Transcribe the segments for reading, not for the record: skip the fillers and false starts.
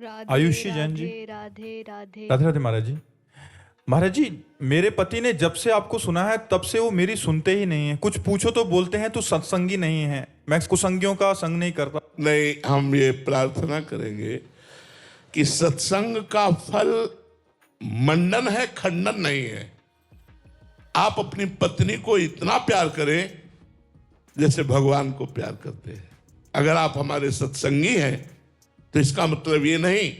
राधे आयुषी जैन जी। राधे राधे राधे। राधे राधे महाराज जी। महाराज जी, मेरे पति ने जब से आपको सुना है तब से वो मेरी सुनते ही नहीं है। कुछ पूछो तो बोलते हैं तू सत्संगी नहीं है। मैं कुसंगियों का संग नहीं करता। नहीं, हम ये प्रार्थना करेंगे कि सत्संग का फल मंडन है, खंडन नहीं है। आप अपनी पत्नी को इतना प्यार करें जैसे भगवान को प्यार करते हैं। अगर आप हमारे सत्संगी हैं तो इसका मतलब ये नहीं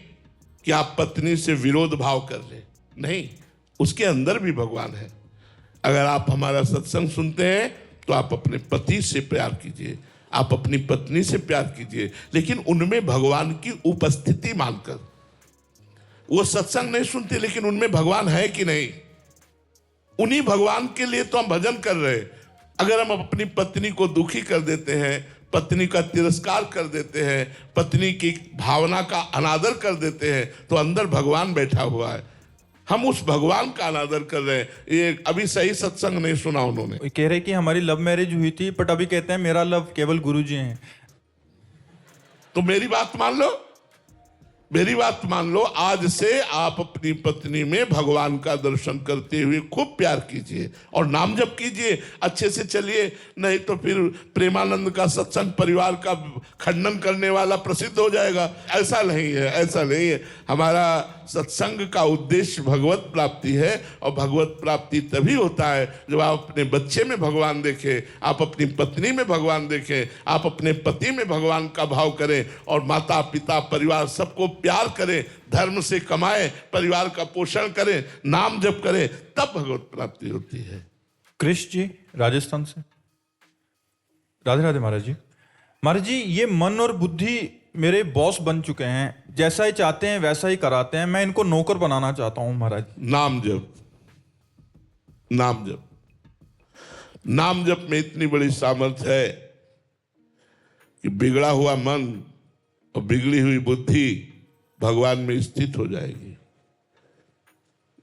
कि आप पत्नी से विरोध भाव कर ले, नहीं, उसके अंदर भी भगवान है। अगर आप हमारा सत्संग सुनते हैं तो आप अपने पति से प्यार कीजिए, आप अपनी पत्नी से प्यार कीजिए, लेकिन उनमें भगवान की उपस्थिति मानकर। वो सत्संग नहीं सुनते लेकिन उनमें भगवान है कि नहीं, उन्हीं भगवान के लिए तो हम भजन कर रहे हैं। अगर हम अपनी पत्नी को दुखी कर देते हैं, पत्नी का तिरस्कार कर देते हैं, पत्नी की भावना का अनादर कर देते हैं, तो अंदर भगवान बैठा हुआ है। हम उस भगवान का अनादर कर रहे हैं। ये अभी सही सत्संग नहीं सुना उन्होंने। कह रहे कि हमारी लव मैरिज हुई थी, बट अभी कहते हैं मेरा लव केवल गुरुजी हैं। तो मेरी बात मान लो, मेरी बात मान लो। आज से आप अपनी पत्नी में भगवान का दर्शन करते हुए खूब प्यार कीजिए और नाम जप कीजिए, अच्छे से चलिए। नहीं तो फिर प्रेमानंद का सत्संग परिवार का खंडन करने वाला प्रसिद्ध हो जाएगा। ऐसा नहीं है, ऐसा नहीं है। हमारा सत्संग का उद्देश्य भगवत प्राप्ति है, और भगवत प्राप्ति तभी होता है जब आप अपने बच्चे में भगवान देखें, आप अपनी पत्नी में भगवान देखें, आप अपने पति में भगवान का भाव करें, और माता पिता परिवार सबको प्यार करें, धर्म से कमाएं, परिवार का पोषण करें, नाम जप करें, तब भगवत प्राप्ति होती है। कृष्ण जी राजस्थान से। राधे राधे महाराज जी। महाराज जी, ये मन और बुद्धि मेरे बॉस बन चुके हैं, जैसा ही चाहते हैं वैसा ही कराते हैं। मैं इनको नौकर बनाना चाहता हूं महाराज। नाम जप, नाम जप, नाम जप में इतनी बड़ी सामर्थ्य है कि बिगड़ा हुआ मन और बिगड़ी हुई बुद्धि भगवान में स्थित हो जाएगी।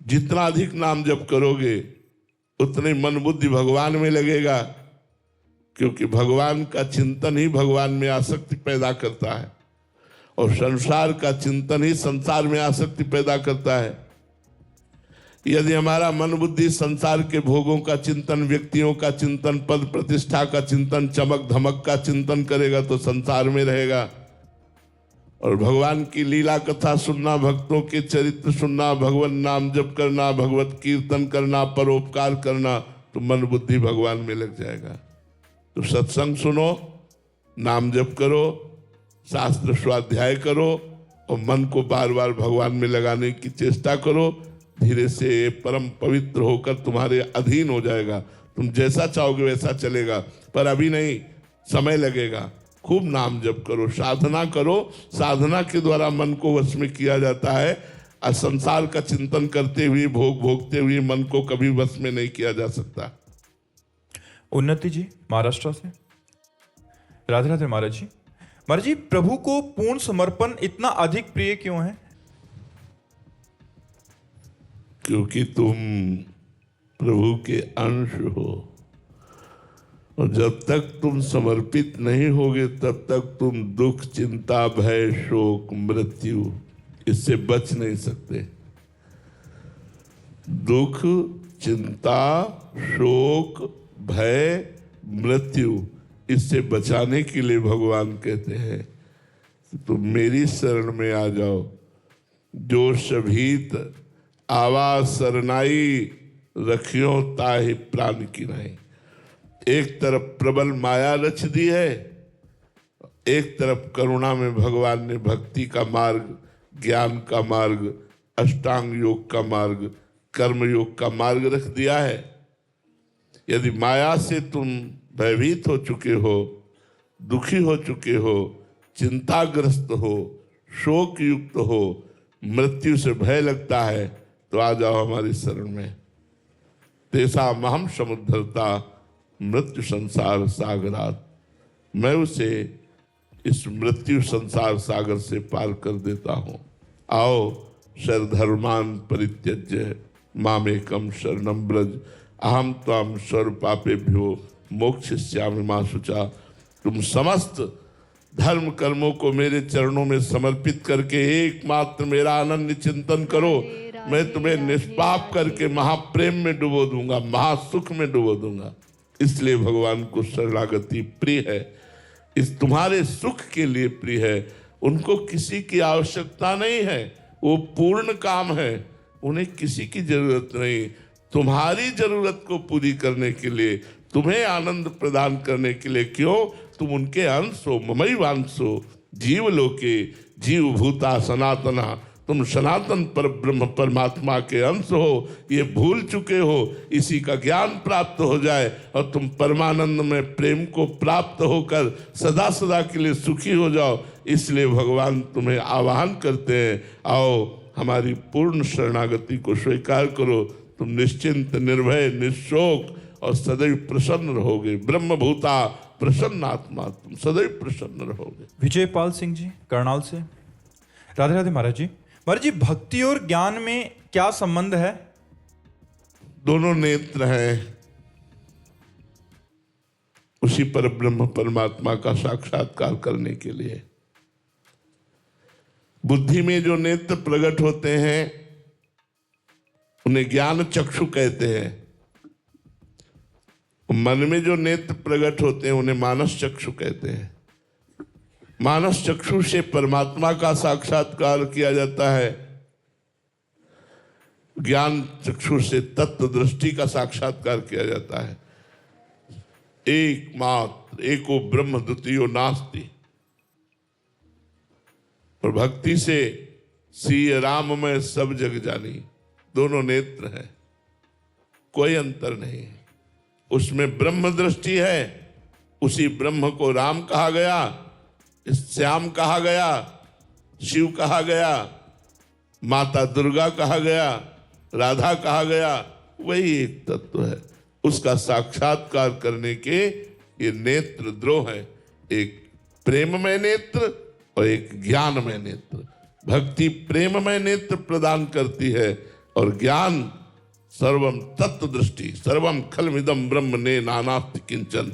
जितना अधिक नाम जप करोगे उतने मन बुद्धि भगवान में लगेगा, क्योंकि भगवान का चिंतन ही भगवान में आसक्ति पैदा करता है, और संसार का चिंतन ही संसार में आसक्ति पैदा करता है। यदि हमारा मन बुद्धि संसार के भोगों का चिंतन, व्यक्तियों का चिंतन, पद प्रतिष्ठा का चिंतन, चमक धमक का चिंतन करेगा तो संसार में रहेगा। और भगवान की लीला कथा सुनना, भक्तों के चरित्र सुनना, भगवान नाम जप करना, भगवत कीर्तन करना, परोपकार करना, तो मन बुद्धि भगवान में लग जाएगा। तो सत्संग सुनो, नाम जप करो, शास्त्र स्वाध्याय करो, और मन को बार बार भगवान में लगाने की चेष्टा करो। धीरे से ये परम पवित्र होकर तुम्हारे अधीन हो जाएगा। तुम जैसा चाहोगे वैसा चलेगा, पर अभी नहीं, समय लगेगा। खूब नाम जप करो, साधना करो। साधना के द्वारा मन को वश में किया जाता है, और संसार का चिंतन करते हुए, भोग भोगते हुए मन को कभी वश में नहीं किया जा सकता। उन्नति जी महाराष्ट्र से। राधे राधे महाराज जी। महाराज जी, प्रभु को पूर्ण समर्पण इतना अधिक प्रिय क्यों है? क्योंकि तुम प्रभु के अंश हो, और जब तक तुम समर्पित नहीं होगे तब तक तुम दुख, चिंता, भय, शोक, मृत्यु, इससे बच नहीं सकते। दुख, चिंता, शोक, भय, मृत्यु, इससे बचाने के लिए भगवान कहते हैं तुम मेरी शरण में आ जाओ। जो सभीत आवा सरनाई, रखियो ताहि प्राण की नहीं। एक तरफ प्रबल माया रच दी है, एक तरफ करुणा में भगवान ने भक्ति का मार्ग, ज्ञान का मार्ग, अष्टांग योग का मार्ग, कर्म योग का मार्ग रख दिया है। यदि माया से तुम भयभीत हो चुके हो, दुखी हो चुके हो, चिंताग्रस्त हो, शोक युक्त हो, मृत्यु से भय लगता है, तो आ जाओ हमारी शरण में। तेसा महम समुद्धरता मृत्यु संसार सागरात। मैं उसे इस मृत्यु संसार सागर से पार कर देता हूँ। आओ सर्वधर्मान परित्यज्य मामेकम शरणं ब्रज, अहम त्वां सर्व पापेभ्यो मोक्षयिष्यामि मा शुचा। तुम समस्त धर्म कर्मों को मेरे चरणों में समर्पित करके एकमात्र मेरा अनन्य चिंतन करो। मैं तुम्हें निष्पाप करके महाप्रेम में डुबो दूंगा, महासुख में डुबो दूंगा। इसलिए भगवान को शरणागति प्रिय है, इस तुम्हारे सुख के लिए प्रिय है। उनको किसी की आवश्यकता नहीं है, वो पूर्ण काम है, उन्हें किसी की जरूरत नहीं। तुम्हारी जरूरत को पूरी करने के लिए, तुम्हें आनंद प्रदान करने के लिए, क्यों? तुम उनके अंश हो, ममई वांसो जीव लोके जीव भूता सनातना। तुम सनातन पर ब्रह्म परमात्मा के अंश हो, ये भूल चुके हो। इसी का ज्ञान प्राप्त हो जाए और तुम परमानंद में प्रेम को प्राप्त होकर सदा सदा के लिए सुखी हो जाओ। इसलिए भगवान तुम्हें आह्वान करते हैं, आओ हमारी पूर्ण शरणागति को स्वीकार करो। तुम निश्चिंत, निर्भय, निशोक और सदैव प्रसन्न रहोगे। ब्रह्मभूता प्रसन्न आत्मा, तुम सदैव प्रसन्न रहोगे। विजयपाल सिंह जी करनाल से। राधे राधे महाराज जी। महाराज जी, भक्ति और ज्ञान में क्या संबंध है? दोनों नेत्र हैं उसी पर ब्रह्म परमात्मा का साक्षात्कार करने के लिए। बुद्धि में जो नेत्र प्रकट होते हैं उन्हें ज्ञान चक्षु कहते हैं। मन में जो नेत्र प्रकट होते हैं उन्हें मानस चक्षु कहते हैं। मानस चक्षु से परमात्मा का साक्षात्कार किया जाता है, ज्ञान चक्षु से तत्व दृष्टि का साक्षात्कार किया जाता है। एकमात्र एको ब्रह्म द्वितीयो नास्ति। और भक्ति से सिय राम में सब जग जानी, दोनों नेत्र हैं, कोई अंतर नहीं। उसमें ब्रह्म दृष्टि है, उसी ब्रह्म को राम कहा गया, श्याम कहा गया, शिव कहा गया, माता दुर्गा कहा गया, राधा कहा गया, वही एक तत्व है। उसका साक्षात्कार करने के ये नेत्र द्रोह है, एक प्रेममय नेत्र और एक ज्ञानमय नेत्र। भक्ति प्रेममय नेत्र प्रदान करती है और ज्ञान सर्वम तत्व दृष्टि, सर्वम खलमिदम ब्रह्म ने नानास्ति किंचन।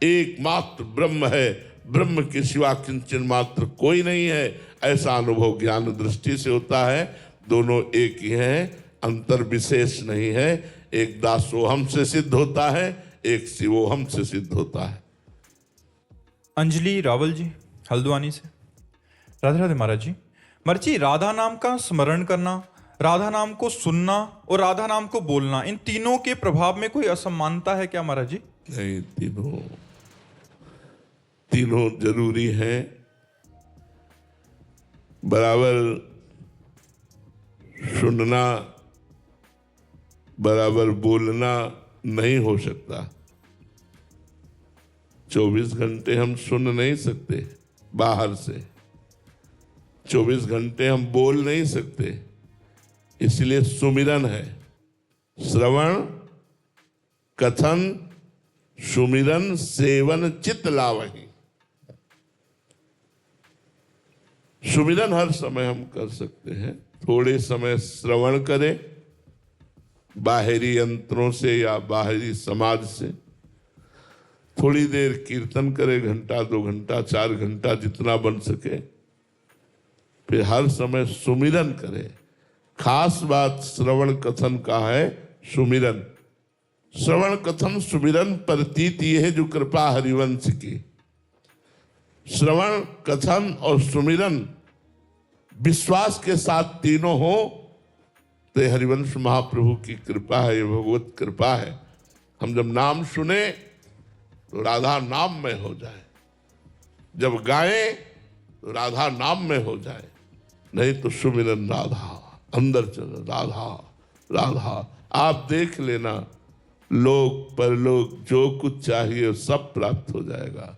एकमात्र ब्रह्म है, ब्रह्म के सिवा किंचन मात्र कोई नहीं है, ऐसा अनुभव ज्ञान दृष्टि से होता है। दोनों एक ही हैं, अंतर विशेष नहीं है। एक दासोहम से सिद्ध होता है, एक शिवोहम से सिद्ध होता है। अंजलि रावल जी हल्द्वानी से। राधे राधे महाराज जी। महाराज जी, राधा नाम का स्मरण करना, राधा नाम को सुनना और राधा नाम को बोलना, इन तीनों के प्रभाव में कोई असमानता है क्या महाराज जी? नहीं, तीनों जरूरी हैं। बराबर सुनना, बराबर बोलना नहीं हो सकता। 24 घंटे हम सुन नहीं सकते बाहर से, 24 घंटे हम बोल नहीं सकते। इसलिए सुमिरन है, श्रवण, कथन, सुमिरन, सेवन, चित लावही। सुमिरन हर समय हम कर सकते हैं। थोड़े समय श्रवण करें बाहरी यंत्रों से या बाहरी समाज से, थोड़ी देर कीर्तन करें, घंटा 2 घंटा 4 घंटा जितना बन सके। फिर हर समय सुमिरन करें। खास बात श्रवण कथन का है सुमिरन। श्रवण कथन सुमिरन प्रतीत ये है जो कृपा हरिवंश की। श्रवण कथन और सुमिरन विश्वास के साथ तीनों हो तो हरिवंश महाप्रभु की कृपा है, ये भगवत कृपा है। हम जब नाम सुने तो राधा नाम में हो जाए, जब गाएं तो राधा नाम में हो जाए, नहीं तो सुमिरन राधा, अंदर चलो राधा राधा। आप देख लेना, लोक परलोक जो कुछ चाहिए सब प्राप्त हो जाएगा।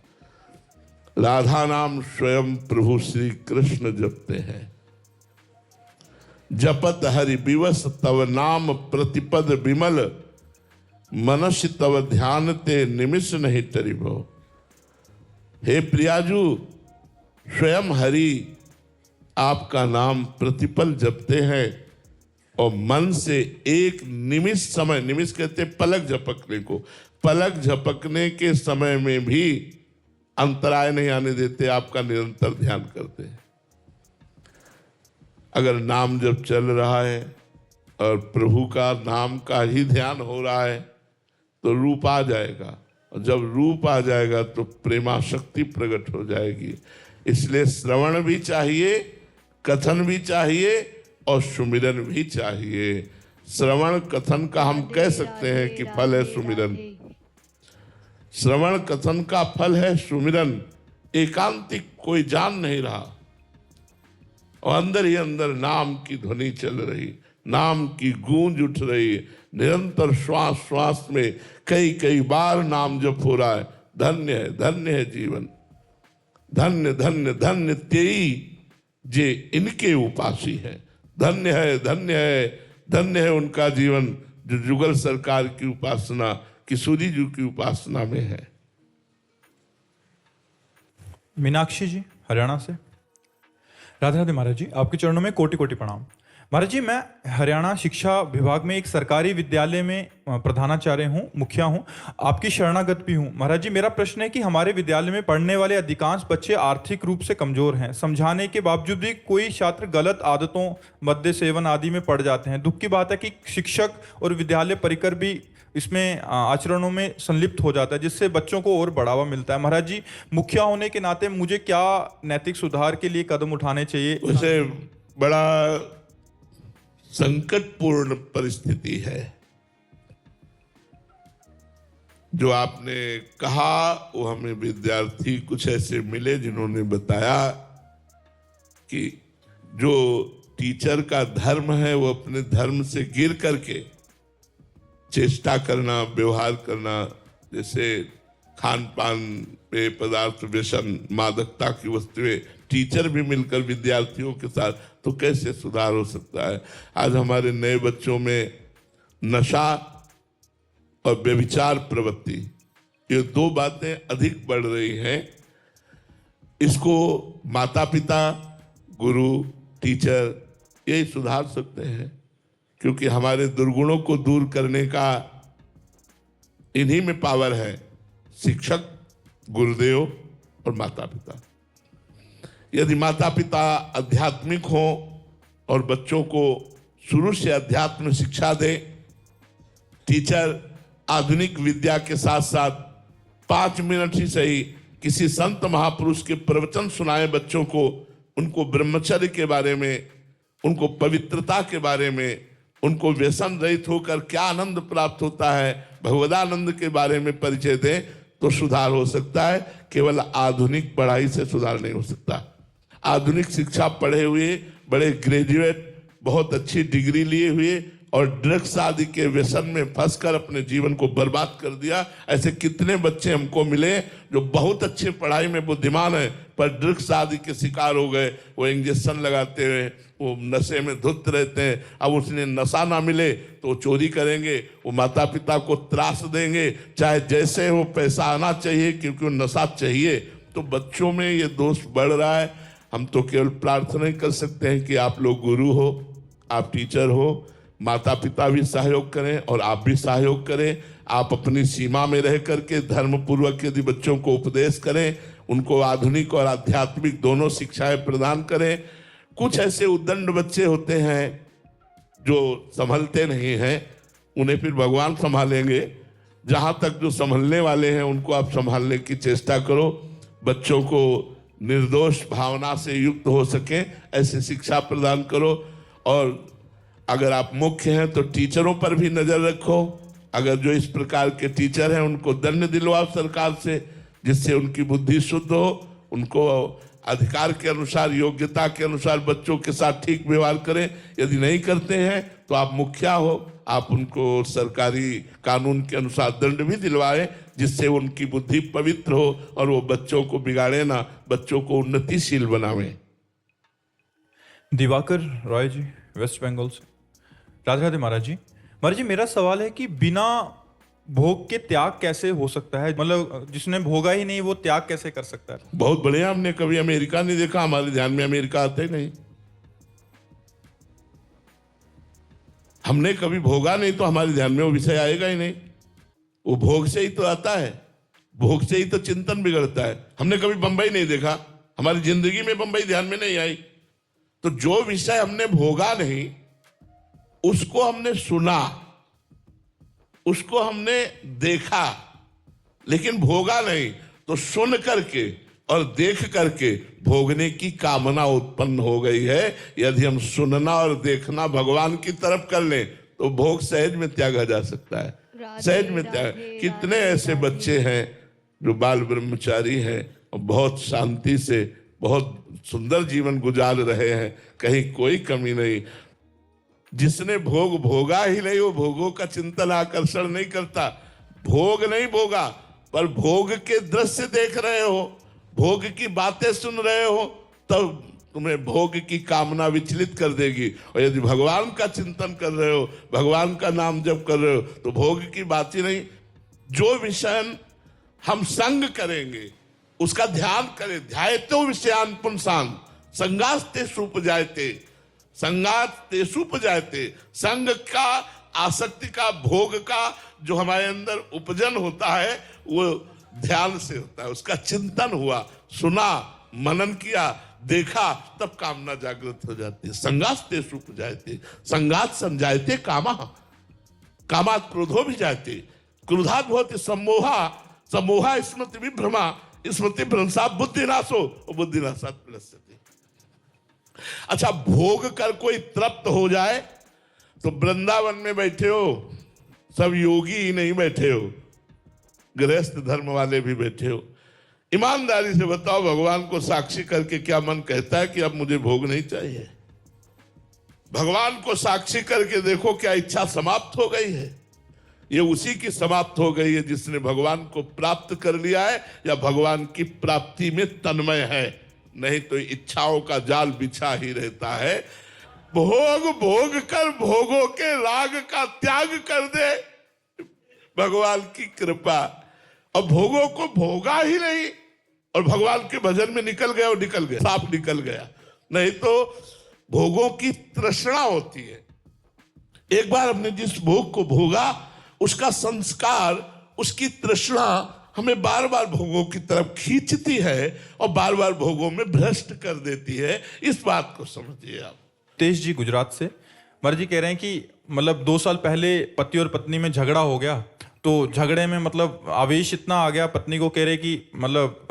राधा नाम स्वयं प्रभु श्री कृष्ण जपते हैं। जपत हरि विवश तव नाम प्रतिपद विमल, मनस्य तव ध्यान ते निमिष नहीं टरिबो। हे प्रियाजू, स्वयं हरि आपका नाम प्रतिपल जपते हैं और मन से एक निमिष समय, निमिष कहते पलक झपकने को, पलक झपकने के समय में भी अंतराय नहीं आने देते, आपका निरंतर ध्यान करते हैं। अगर नाम जब चल रहा है और प्रभु का नाम का ही ध्यान हो रहा है तो रूप आ जाएगा, और जब रूप आ जाएगा तो प्रेमाशक्ति प्रकट हो जाएगी। इसलिए श्रवण भी चाहिए, कथन भी चाहिए और सुमिरन भी चाहिए। श्रवण कथन का हम कह सकते हैं कि फल है सुमिरन, श्रवण कथन का फल है सुमिरन। एकांतिक कोई जान नहीं रहा और अंदर ही अंदर नाम की ध्वनि चल रही, नाम की गूंज उठ रही, निरंतर श्वास श्वास में कई कई बार नाम जप हो रहा है। धन्य है जीवन, धन्य धन्य धन्य तेई जे इनके उपासी है। धन्य है धन्य है धन्य है उनका जीवन जो जुगल सरकार की उपासना, किशोरी जी की उपासना में है। मीनाक्षी जी हरियाणा से। राधे राधे महाराज जी, आपके चरणों में कोटि कोटि प्रणाम। महाराज जी, मैं हरियाणा शिक्षा विभाग में एक सरकारी विद्यालय में प्रधानाचार्य हूँ, मुखिया हूँ, आपकी शरणागत भी हूँ। महाराज जी, मेरा प्रश्न है कि हमारे विद्यालय में पढ़ने वाले अधिकांश बच्चे आर्थिक रूप से कमजोर हैं। समझाने के बावजूद भी कोई छात्र गलत आदतों, मद्य सेवन आदि में पड़ जाते हैं। दुख की बात है कि शिक्षक और विद्यालय परिकर भी इसमें आचरणों में संलिप्त हो जाता है, जिससे बच्चों को और बढ़ावा मिलता है। महाराज जी, मुखिया होने के नाते मुझे क्या नैतिक सुधार के लिए कदम उठाने चाहिए? वैसे बड़ा संकटपूर्ण परिस्थिति है जो आपने कहा। वो हमें विद्यार्थी कुछ ऐसे मिले जिन्होंने बताया कि जो टीचर का धर्म है वो अपने धर्म से गिर करके चेष्टा करना, व्यवहार करना, जैसे खान पान, पेय पदार्थ, व्यसन, मादकता की वस्तुएं, टीचर भी मिलकर विद्यार्थियों के साथ, तो कैसे सुधार हो सकता है? आज हमारे नए बच्चों में नशा और व्यभिचार प्रवृत्ति, ये दो बातें अधिक बढ़ रही हैं। इसको माता पिता, गुरु, टीचर यही सुधार सकते हैं, क्योंकि हमारे दुर्गुणों को दूर करने का इन्हीं में पावर है, शिक्षक, गुरुदेव और माता पिता। यदि माता पिता आध्यात्मिक हो और बच्चों को शुरू से अध्यात्म शिक्षा दे, टीचर आधुनिक विद्या के साथ साथ 5 मिनट ही सही किसी संत महापुरुष के प्रवचन सुनाए बच्चों को, उनको ब्रह्मचर्य के बारे में, उनको पवित्रता के बारे में, उनको व्यसन रहित होकर क्या आनंद प्राप्त होता है, भगवदानंद के बारे में परिचय दें, तो सुधार हो सकता है। केवल आधुनिक पढ़ाई से सुधार नहीं हो सकता। आधुनिक शिक्षा पढ़े हुए बड़े ग्रेजुएट, बहुत अच्छी डिग्री लिए हुए और ड्रग्स आदि के व्यसन में फंसकर अपने जीवन को बर्बाद कर दिया, ऐसे कितने बच्चे हमको मिले जो बहुत अच्छे पढ़ाई में बुद्धिमान है पर ड्रग्स आदि के शिकार हो गए। वो इंजेक्शन लगाते हुए वो नशे में धुत रहते हैं। अब उसने नशा ना मिले तो चोरी करेंगे, वो माता पिता को त्रास देंगे, चाहे जैसे हो पैसा आना चाहिए क्योंकि वो नशा चाहिए। तो बच्चों में ये दोष बढ़ रहा है। हम तो केवल प्रार्थना कर सकते हैं कि आप लोग गुरु हो, आप टीचर हो, माता पिता भी सहयोग करें और आप भी सहयोग करें। आप अपनी सीमा में रह करके धर्म पूर्वक यदि बच्चों को उपदेश करें, उनको आधुनिक और आध्यात्मिक दोनों शिक्षाएं प्रदान करें। कुछ ऐसे उद्दंड बच्चे होते हैं जो संभलते नहीं हैं, उन्हें फिर भगवान संभालेंगे। जहाँ तक जो संभलने वाले हैं उनको आप संभालने की चेष्टा करो। बच्चों को निर्दोष भावना से युक्त हो सके ऐसे शिक्षा प्रदान करो। और अगर आप मुख्य हैं तो टीचरों पर भी नजर रखो। अगर जो इस प्रकार के टीचर हैं उनको दंड दिलवाओ सरकार से, जिससे उनकी बुद्धि शुद्ध हो, उनको अधिकार के अनुसार, योग्यता के अनुसार बच्चों के साथ ठीक व्यवहार करें। यदि नहीं करते हैं तो आप मुखिया हो, आप उनको सरकारी कानून के अनुसार दंड भी दिलवाएं, जिससे उनकी बुद्धि पवित्र हो और वो बच्चों को बिगाड़े ना, बच्चों को उन्नतिशील बनावें। दिवाकर रॉय जी, वेस्ट बंगाल से। राधे राधे महाराज जी। महाराज जी, मेरा सवाल है कि बिना भोग के त्याग कैसे हो सकता है? मतलब जिसने भोगा ही नहीं वो त्याग कैसे कर सकता है? बहुत बढ़िया। हमने कभी अमेरिका नहीं देखा, हमारे ध्यान में अमेरिका आते ही नहीं। हमने कभी भोगा नहीं तो हमारे ध्यान में वो विषय आएगा ही नहीं। वो भोग से ही तो आता है। भोग से ही तो चिंतन बिगड़ता है। हमने कभी बंबई नहीं देखा, हमारी जिंदगी में बंबई ध्यान में नहीं आई। तो जो विषय हमने भोगा नहीं, उसको हमने सुना, उसको हमने देखा, लेकिन भोगा नहीं। तो सुन करके और देख करके भोगने की कामना उत्पन्न हो गई है। यदि हम सुनना और देखना भगवान की तरफ कर लें तो भोग सहज में त्यागा जा सकता है, सहज में त्याग। कितने ऐसे बच्चे हैं जो बाल ब्रह्मचारी हैं और बहुत शांति से बहुत सुंदर जीवन गुजार रहे हैं, कहीं कोई कमी नहीं। जिसने भोग भोगा ही नहीं, वो भोगों का चिंतन आकर्षण नहीं करता। भोग नहीं भोगा, पर भोग के दृश्य देख रहे हो, भोग की बातें सुन रहे हो, तब तुम्हें भोग की कामना विचलित कर देगी। और यदि भगवान का चिंतन कर रहे हो, भगवान का नाम जप कर रहे हो, तो भोग की बात ही नहीं। जो विषय हम संग करेंगे उसका ध्यान करें। ध्यायतो विषयान पुंसान संगास्ते सुपजायते, संगास्ते सुपजायते। संग का, आसक्ति का, भोग का जो हमारे अंदर उपजन होता है वो ध्यान से होता है। उसका चिंतन हुआ, सुना, मनन किया, देखा, तब कामना जागृत हो जाती है। संगास्ते सुपजायते, संगात संजायते कामा, कामात क्रोधो भी जाते, क्रोधात भवति सम्मोहा, सम्मोहा स्मृति विभ्रमा, स्मृति भ्रंशा बुद्धिनाशो, बुद्धिनाशात् प्लस्यते। अच्छा, भोग कर कोई तृप्त हो जाए तो वृंदावन में बैठे हो, सब योगी ही नहीं बैठे हो, गृहस्थ धर्म वाले भी बैठे हो। ईमानदारी से बताओ, भगवान को साक्षी करके क्या मन कहता है कि अब मुझे भोग नहीं चाहिए? भगवान को साक्षी करके देखो, क्या इच्छा समाप्त हो गई है? ये उसी की समाप्त हो गई है जिसने भगवान को प्राप्त कर लिया है या भगवान की प्राप्ति में तन्मय है। नहीं तो इच्छाओं का जाल बिछा ही रहता है। भोग भोग कर भोगों के राग का त्याग कर दे, भगवान की कृपा। और भोगों को भोगा ही नहीं और भगवान के भजन में निकल गया, और निकल गया, साफ निकल गया। नहीं तो भोगों की तृष्णा होती है। एक बार हमने जिस भोग को भोगा उसका संस्कार, उसकी तृष्णा हमें बार बार भोगों की तरफ खींचती है और बार बार भोगों में भ्रष्ट कर देती है। इस बात को समझिए आप। तेज जी गुजरात से, महाराज जी कह रहे हैं कि मतलब 2 साल पहले पति और पत्नी में झगड़ा हो गया, तो झगड़े में मतलब आवेश इतना आ गया, पत्नी को कह रहे कि मतलब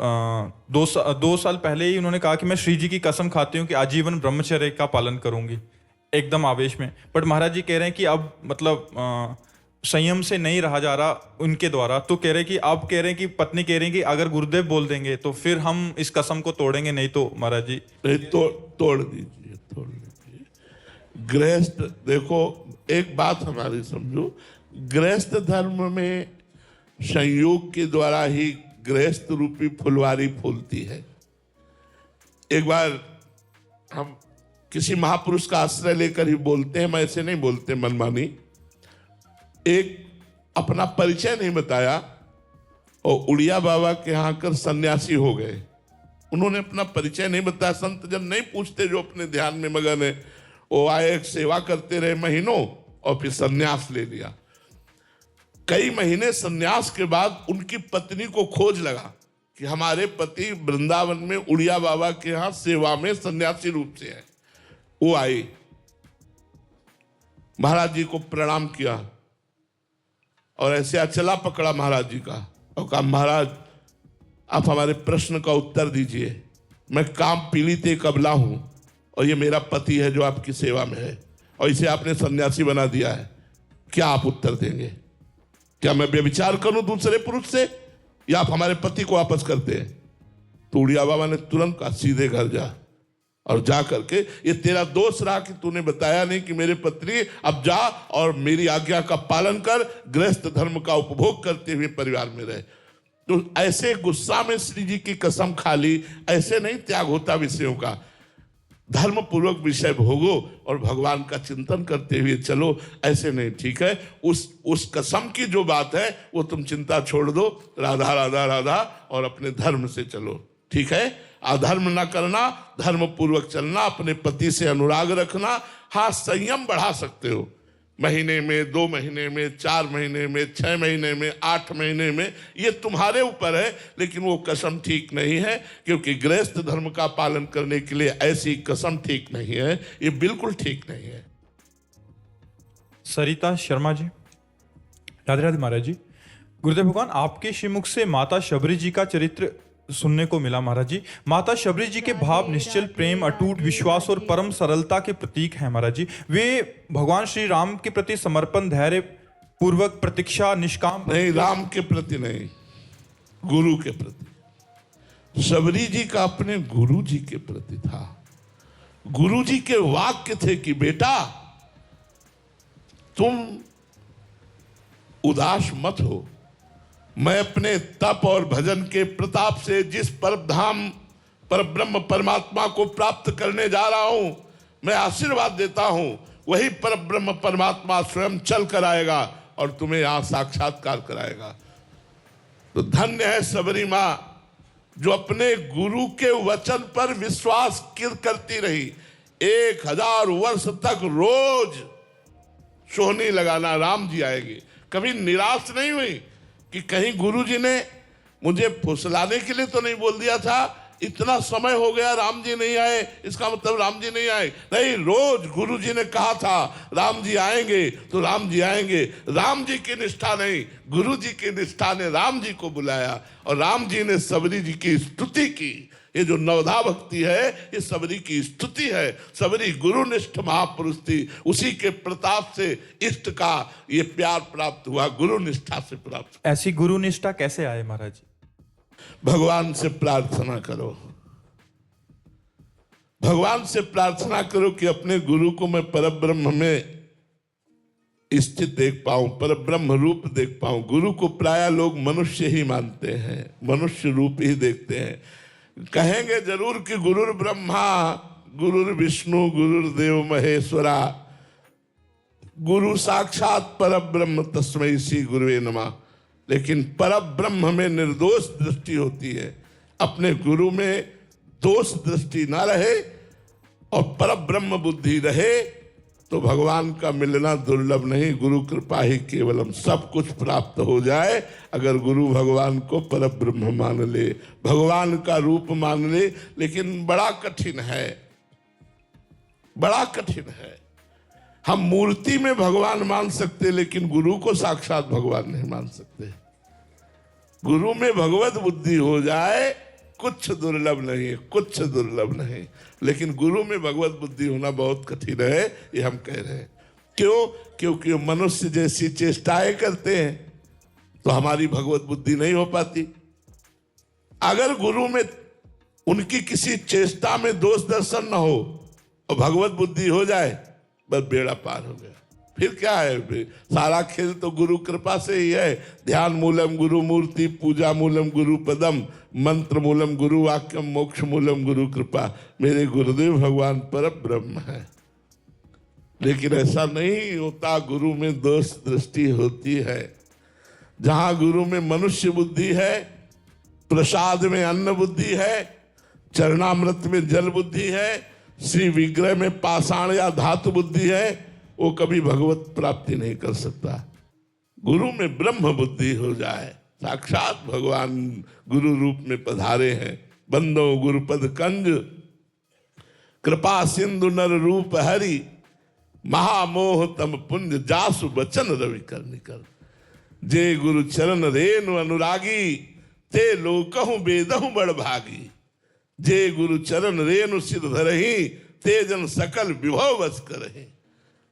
2 साल पहले ही उन्होंने कहा कि मैं श्री जी की कसम खाती हूँ कि आजीवन ब्रह्मचर्य का पालन करूंगी, एकदम आवेश में। बट महाराज जी कह रहे हैं कि अब मतलब संयम से नहीं रहा जा रहा उनके द्वारा। तो कह रहे कि अब कह रहे हैं कि पत्नी कह रही कि अगर गुरुदेव बोल देंगे तो फिर हम इस कसम को तोड़ेंगे, नहीं तो महाराज जी नहीं तो तोड़ दीजिए, तोड़ दीजिए। गृहस्थ देखो, एक बात हमारी समझो, गृहस्थ धर्म में संयोग के द्वारा ही गृहस्थ रूपी फुलवारी फूलती है। एक बार हम किसी महापुरुष का आश्रय लेकर ही बोलते हैं, मैं ऐसे नहीं बोलते मनमानी। एक अपना परिचय नहीं बताया और उड़िया बाबा के यहाँ आकर सन्यासी हो गए। उन्होंने अपना परिचय नहीं बताया। संत जन नहीं पूछते जो अपने ध्यान में मगन है। वो आए, सेवा करते रहे महीनों और फिर सन्यास ले लिया। कई महीने सन्यास के बाद उनकी पत्नी को खोज लगा कि हमारे पति वृंदावन में उड़िया बाबा के यहाँ सेवा में सन्यासी रूप से है। वो आई, महाराज जी को प्रणाम किया और ऐसे अचला पकड़ा महाराज जी का और कहा, महाराज आप हमारे प्रश्न का उत्तर दीजिए। मैं काम पीड़ित एक अबला हूं और ये मेरा पति है जो आपकी सेवा में है और इसे आपने सन्यासी बना दिया है, क्या आप उत्तर देंगे? क्या मैं व्यभिचार करूं दूसरे पुरुष से या आप हमारे पति को वापस करते हैं? तो उड़िया बाबा ने तुरंत कहा, सीधे घर जा और जा करके, ये तेरा दोष रहा कि तूने बताया नहीं कि मेरे पत्नी, अब जा और मेरी आज्ञा का पालन कर, गृहस्थ धर्म का उपभोग करते हुए परिवार में रहे। तो ऐसे गुस्सा में श्री जी की कसम खा ली, ऐसे नहीं त्याग होता विषयों का। धर्म पूर्वक विषय भोगो और भगवान का चिंतन करते हुए चलो, ऐसे नहीं। ठीक है, उस कसम की जो बात है वो तुम चिंता छोड़ दो, राधा राधा राधा, और अपने धर्म से चलो। ठीक है, अधर्म ना करना, धर्म पूर्वक चलना, अपने पति से अनुराग रखना। हाँ, संयम बढ़ा सकते हो, महीने में, 2 महीने में, 4 महीने में, 6 महीने में, 8 महीने में, ये तुम्हारे ऊपर है। लेकिन वो कसम ठीक नहीं है, क्योंकि गृहस्थ धर्म का पालन करने के लिए ऐसी कसम ठीक नहीं है, ये बिल्कुल ठीक नहीं है। सरिता शर्मा जी, राधे राधे महाराज जी। गुरुदेव भगवान, आपके श्रीमुख से माता शबरी जी का चरित्र सुनने को मिला महाराज जी। माता शबरी जी के भाव निश्चल प्रेम, अटूट विश्वास और परम सरलता के प्रतीक हैं महाराज जी। वे भगवान श्री राम के प्रति समर्पण, धैर्य पूर्वक प्रतीक्षा, निष्काम नहीं, राम के प्रति नहीं, गुरु के प्रति। शबरी जी का अपने गुरु जी के प्रति था। गुरु जी के वाक्य थे कि बेटा तुम उदास मत हो, मैं अपने तप और भजन के प्रताप से जिस परधाम पर ब्रह्म परमात्मा को प्राप्त करने जा रहा हूं, मैं आशीर्वाद देता हूं, वही पर ब्रह्म परमात्मा स्वयं चल कर आएगा और तुम्हें यहां साक्षात्कार कराएगा। तो धन्य है शबरी मां जो अपने गुरु के वचन पर विश्वास करती रही। 1000 वर्ष तक रोज सोहनी लगाना, राम जी आएंगे। कभी निराश नहीं हुई कि कहीं गुरुजी ने मुझे फुसलाने के लिए तो नहीं बोल दिया था, इतना समय हो गया राम जी नहीं आए, इसका मतलब राम जी नहीं आए। नहीं, रोज गुरुजी ने कहा था राम जी आएंगे तो राम जी आएंगे। राम जी की निष्ठा नहीं, गुरु जी की निष्ठा ने राम जी को बुलाया और राम जी ने शबरी जी की स्तुति की। ये जो नवधा भक्ति है, ये शबरी की स्तुति है। शबरी गुरुनिष्ठ महापुरुष थी, उसी के प्रताप से इष्ट का ये प्यार प्राप्त हुआ, गुरु निष्ठा से प्राप्त। ऐसी गुरु निष्ठा कैसे आए महाराज जी? भगवान से प्रार्थना करो, भगवान से प्रार्थना करो कि अपने गुरु को मैं परब्रह्म में स्थित देख पाऊं, परब्रह्म रूप देख पाऊं। गुरु को प्राय लोग मनुष्य ही मानते हैं, मनुष्य रूप ही देखते हैं। कहेंगे जरूर कि गुरुर ब्रह्मा, गुरुर विष्णु, गुरुर्देव महेश्वरा, गुरु साक्षात परब्रह्म तस्मै श्री गुरुवे नमः। लेकिन परब्रह्म में निर्दोष दृष्टि होती है। अपने गुरु में दोष दृष्टि ना रहे और परब्रह्म बुद्धि रहे तो भगवान का मिलना दुर्लभ नहीं, गुरु कृपा ही केवलम। सब कुछ प्राप्त हो जाए अगर गुरु भगवान को परब्रह्म मान ले, भगवान का रूप मान ले। लेकिन बड़ा कठिन है, बड़ा कठिन है। हम मूर्ति में भगवान मान सकते, लेकिन गुरु को साक्षात भगवान नहीं मान सकते। गुरु में भगवत बुद्धि हो जाए कुछ दुर्लभ नहीं, कुछ दुर्लभ नहीं। लेकिन गुरु में भगवत बुद्धि होना बहुत कठिन है, ये हम कह रहे हैं। क्यों? क्योंकि मनुष्य जैसी चेष्टाएं करते हैं तो हमारी भगवत बुद्धि नहीं हो पाती। अगर गुरु में उनकी किसी चेष्टा में दोष दर्शन न हो और भगवत बुद्धि हो जाए, बस बेड़ा पार हो गया। फिर क्या है? सारा खेल तो गुरु कृपा से ही है। ध्यान मूलम गुरु मूर्ति, पूजा मूलम गुरु पदम, मंत्र मूलम गुरु वाक्यम, मोक्ष मूलम गुरु कृपा। मेरे गुरुदेव भगवान पर ब्रह्म है। लेकिन ऐसा नहीं होता, गुरु में दोष दृष्टि होती है। जहां गुरु में मनुष्य बुद्धि है, प्रसाद में अन्न बुद्धि है, चरणामृत में जल बुद्धि है, श्री विग्रह में पाषाण या धातु बुद्धि है, वो कभी भगवत प्राप्ति नहीं कर सकता। गुरु में ब्रह्म बुद्धि हो जाए, साक्षात भगवान गुरु रूप में पधारे हैं। बंदो गुरुपद कंज, कृपा सिंधु नर रूप हरि, महामोह तम पुंज जासु बचन रवि कर निकर। जे गुरु चरण रेणु अनुरागी, ते लोकहु बेदहु बड़ भागी। जे गुरु चरण रेणु सिर धरहि, ते जन सकल विभव वश करहि।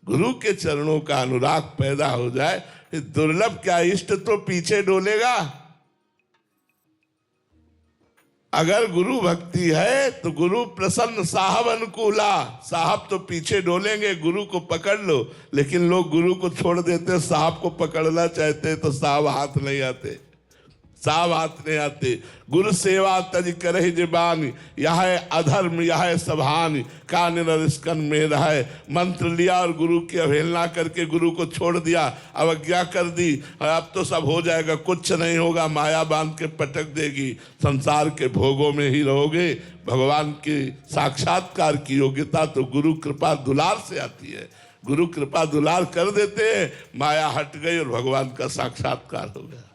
गुरु के चरणों का अनुराग पैदा हो जाए, दुर्लभ क्या, इष्ट तो पीछे डोलेगा। अगर गुरु भक्ति है तो गुरु प्रसन्न साहब अनुकूला, साहब तो पीछे डोलेंगे, गुरु को पकड़ लो। लेकिन लोग गुरु को छोड़ देते, साहब को पकड़ना चाहते तो साहब हाथ नहीं आते, साहब हाथ नहीं आते। गुरु सेवा तज करहि जिबान, यह है अधर्म यह है सभान, कान नरिस्कन में रहे। मंत्र लिया और गुरु की अवहेलना करके गुरु को छोड़ दिया, अवज्ञा कर दी, अब तो सब हो जाएगा, कुछ नहीं होगा, माया बांध के पटक देगी, संसार के भोगों में ही रहोगे। भगवान के साक्षात्कार की योग्यता तो गुरु कृपा दुलार से आती है। गुरु कृपा दुलार कर देते हैं, माया हट गई और भगवान का साक्षात्कार हो गया।